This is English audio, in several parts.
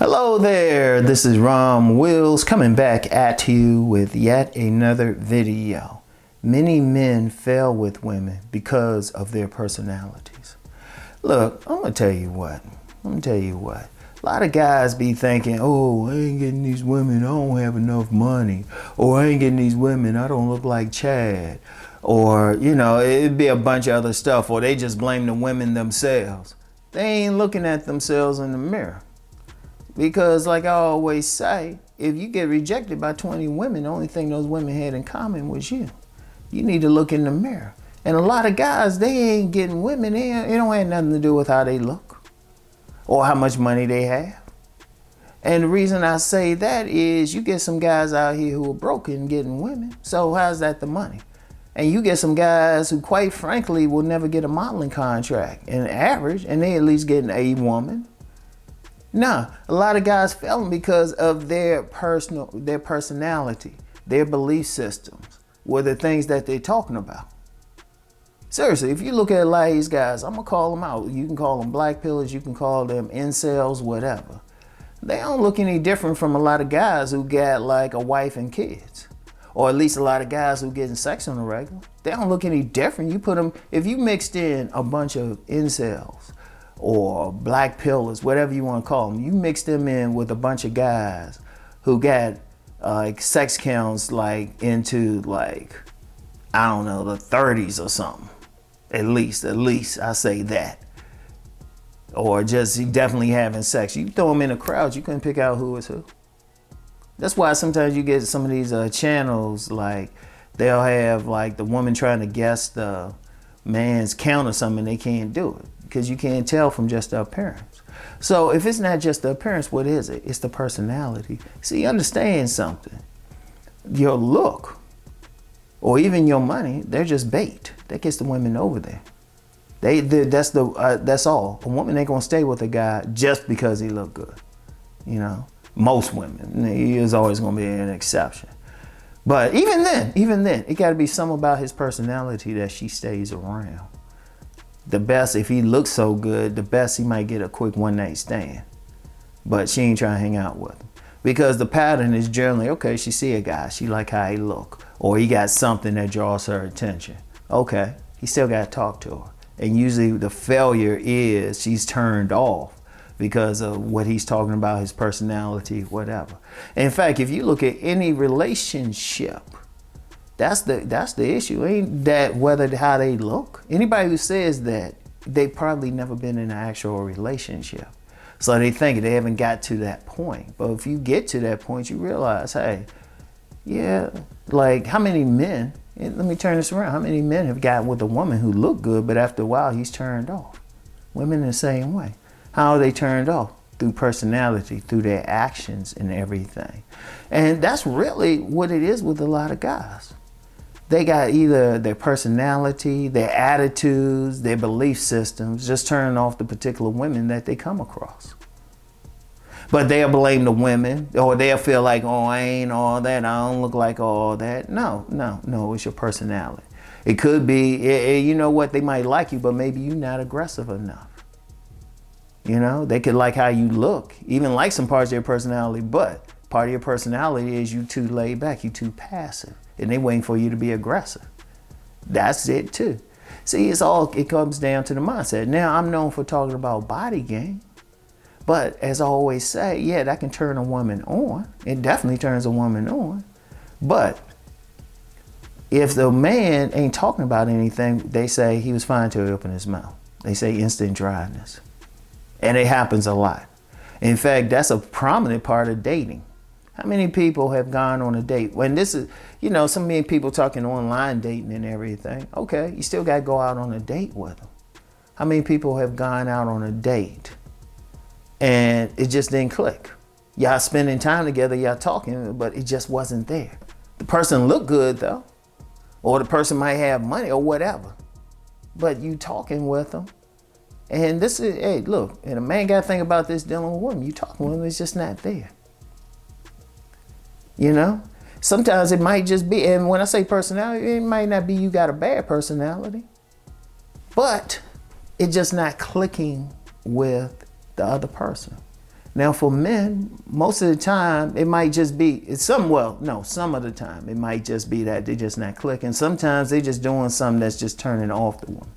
Hello there, this is Rom Wills coming back at you with yet another video. Many men fail with women because of their personalities. Look, I'm gonna tell you what. A lot of guys be thinking, oh, I ain't getting these women, I don't have enough money. Or I ain't getting these women, I don't look like Chad. Or, you know, it'd be a bunch of other stuff. Or they just blame the women themselves. They ain't looking at themselves in the mirror. Because like I always say, if you get rejected by 20 women, the only thing those women had in common was you. You need to look in the mirror. And a lot of guys, they ain't getting women. It don't have nothing to do with how they look or how much money they have. And the reason I say that is you get some guys out here who are broken getting women. So how's that the money? And you get some guys who quite frankly will never get a modeling contract in average, and they at least getting a woman. Nah, a lot of guys failing because of their personality, their belief systems, or the things that they're talking about. Seriously, if you look at a lot of these guys, I'm gonna call them out. You can call them black pillars, you can call them incels, whatever. They don't look any different from a lot of guys who got like a wife and kids. Or at least a lot of guys who getting sex on the regular. They don't look any different. You put them, if you mixed in a bunch of incels, or black pillars, whatever you want to call them, you mix them in with a bunch of guys who got like sex counts like into like, I don't know, the 30s or something. At least I say that. Or just definitely having sex. You throw them in a crowd, you couldn't pick out who is who. That's why sometimes you get some of these channels, like they'll have like the woman trying to guess the man's count or something, and they can't do it. Because you can't tell from just the appearance. So if it's not just the appearance, what is it? It's the personality. See, understand something. Your look, or even your money, they're just bait. That gets the women over there. That's all. A woman ain't gonna stay with a guy just because he look good. You know, most women. He is always gonna be an exception. But even then, it gotta be something about his personality that she stays around. The best, if he looks so good, the best he might get a quick one-night stand. But she ain't trying to hang out with him. Because the pattern is generally, okay, she see a guy, she like how he look. Or he got something that draws her attention. Okay, he still got to talk to her. And usually the failure is she's turned off because of what he's talking about, his personality, whatever. In fact, if you look at any relationship, that's the issue. Ain't that how they look? Anybody who says that, they probably never been in an actual relationship. So they think they haven't got to that point. But if you get to that point, you realize, hey, yeah, like how many men, let me turn this around, how many men have got with a woman who looked good, but after a while he's turned off? Women the same way. How are they turned off? Through personality, through their actions and everything. And that's really what it is with a lot of guys. They got either their personality, their attitudes, their belief systems, just turning off the particular women that they come across. But they'll blame the women, or they'll feel like, oh, I ain't all that, I don't look like all that. No, it's your personality. It could be, you know what, they might like you, but maybe you're not aggressive enough. You know, they could like how you look, even like some parts of your personality, but part of your personality is you too laid back, you too passive. And they waiting for you to be aggressive. That's it too. See, it comes down to the mindset. Now, I'm known for talking about body game, but as I always say, yeah, that can turn a woman on. It definitely turns a woman on. But if the man ain't talking about anything, they say he was fine till he opened his mouth. They say instant dryness. And it happens a lot. In fact, that's a prominent part of dating. How many people have gone on a date? When this is, you know, so many people talking online dating and everything. Okay, you still got to go out on a date with them. How many people have gone out on a date and it just didn't click? Y'all spending time together, y'all talking, but it just wasn't there. The person looked good though, or the person might have money or whatever, but you talking with them. And this is, hey, look, and a man got to think about this dealing with women. You talking with them, it's just not there. You know, sometimes it might just be, and when I say personality, it might not be you got a bad personality, but it's just not clicking with the other person. Now for men, most of the time, it might just be, some of the time, it might just be that they're just not clicking. Sometimes they're just doing something that's just turning off the woman.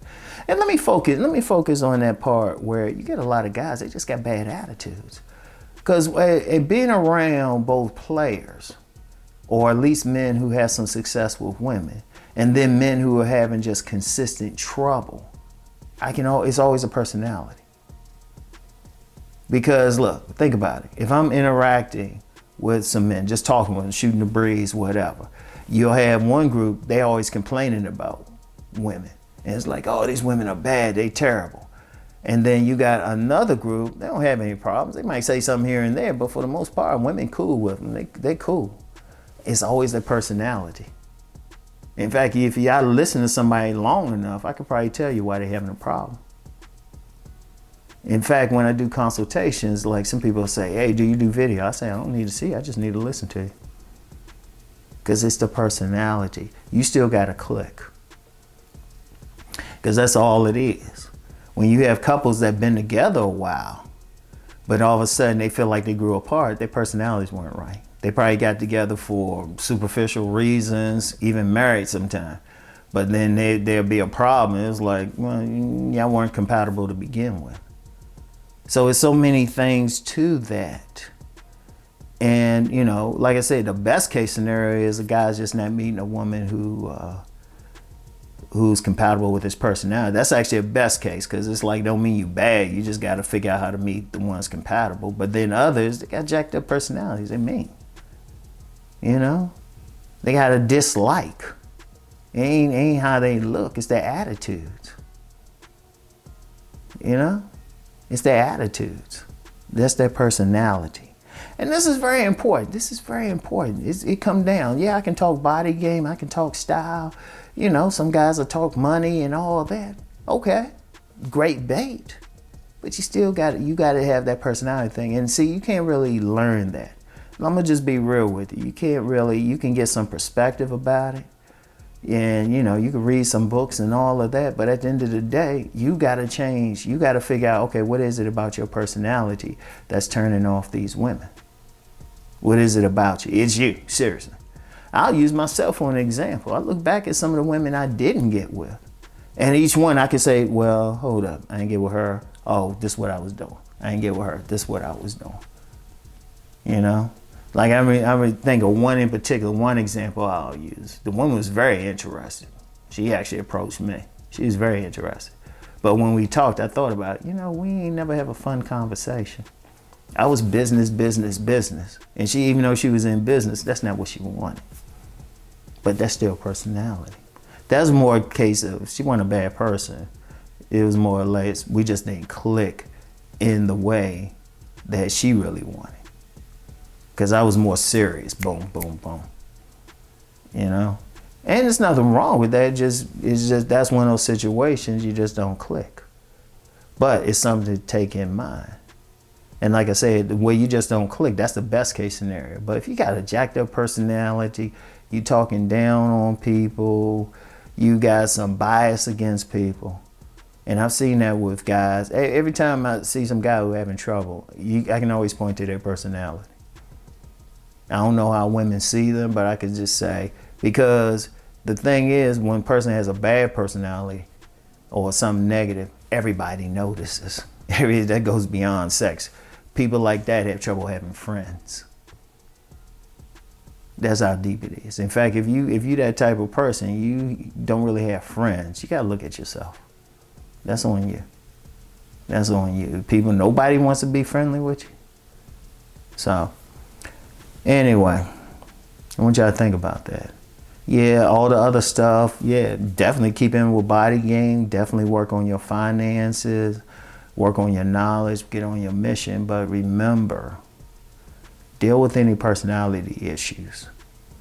And let me focus on that part where you get a lot of guys, they just got bad attitudes. Because being around both players, or at least men who have some success with women, and then men who are having just consistent trouble, it's always a personality. Because look, think about it. If I'm interacting with some men, just talking with them, shooting the breeze, whatever, you'll have one group, they always complaining about women. And it's like, oh, these women are bad, they terrible. And then you got another group, they don't have any problems. They might say something here and there, but for the most part, women cool with them. They cool. It's always their personality. In fact, if y'all listen to somebody long enough, I could probably tell you why they're having a problem. In fact, when I do consultations, like some people say, hey, do you do video? I say, I don't need to see, I just need to listen to you. Because it's the personality. You still got to click. Because that's all it is. When you have couples that have been together a while, but all of a sudden they feel like they grew apart, their personalities weren't right. They probably got together for superficial reasons, even married sometime. But then there'll be a problem. It's like, well, y'all weren't compatible to begin with. So it's so many things to that. And, you know, like I said, the best case scenario is a guy's just not meeting a woman who's compatible with his personality. That's actually a best case, because it's like, don't mean you bad. You just got to figure out how to meet the ones compatible. But then others, they got jacked up personalities. They mean, you know, they got a dislike. It ain't how they look. It's their attitudes. You know? It's their attitudes. That's their personality. And this is very important. This is very important. It come down. Yeah, I can talk body game. I can talk style. You know, some guys will talk money and all of that. Okay, great bait. But you still got to have that personality thing. And see, you can't really learn that. I'm going to just be real with you. You can get some perspective about it. And, you know, you can read some books and all of that, but at the end of the day, you got to change. You got to figure out, okay, what is it about your personality that's turning off these women? What is it about you? It's you, seriously. I'll use myself for an example. I look back at some of the women I didn't get with, and each one I could say, well, hold up, I didn't get with her. Oh, this is what I was doing. I didn't get with her. This is what I was doing. You know? Like, I mean, think of one in particular, one example I'll use. The woman was very interested. She actually approached me. She was very interested. But when we talked, I thought about it. You know, we ain't never have a fun conversation. I was business. And she, even though she was in business, that's not what she wanted. But that's still personality. That's more a case of, she wasn't a bad person. It was more or less, we just didn't click in the way that she really wanted. Because I was more serious. Boom, boom, boom. You know? And there's nothing wrong with that. It's just that's one of those situations you just don't click. But it's something to take in mind. And like I said, the way you just don't click, that's the best case scenario. But if you got a jacked up personality, you talking down on people, you got some bias against people. And I've seen that with guys. Every time I see some guy who's having trouble, I can always point to their personality. I don't know how women see them, but I could just say, because the thing is, when a person has a bad personality or something negative, everybody notices. That goes beyond sex. People like that have trouble having friends. That's how deep it is. In fact, if you that type of person, you don't really have friends. You gotta look at yourself. That's on you. That's on you. Nobody wants to be friendly with you. So, anyway, I want y'all to think about that. Yeah, all the other stuff, yeah, definitely keep in with body game, definitely work on your finances, work on your knowledge, get on your mission, but remember, deal with any personality issues.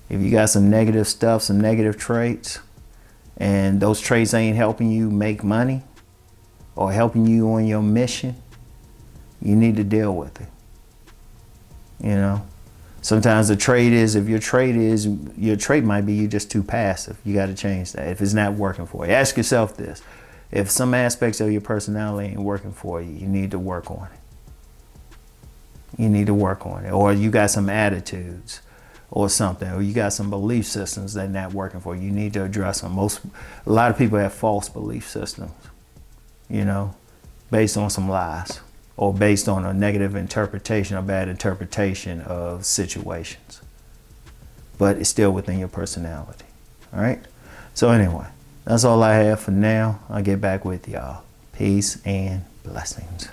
If you got some negative stuff, some negative traits, and those traits ain't helping you make money or helping you on your mission, you need to deal with it. You know? Sometimes the trait is, your trait might be you're just too passive. You got to change that if it's not working for you. Ask yourself this. If some aspects of your personality ain't working for you, you need to work on it. You need to work on it. Or you got some attitudes or something, or you got some belief systems that are not working for you. You need to address them. A lot of people have false belief systems, you know, based on some lies or based on a negative interpretation or bad interpretation of situations. But it's still within your personality. All right? So anyway, that's all I have for now. I'll get back with y'all. Peace and blessings.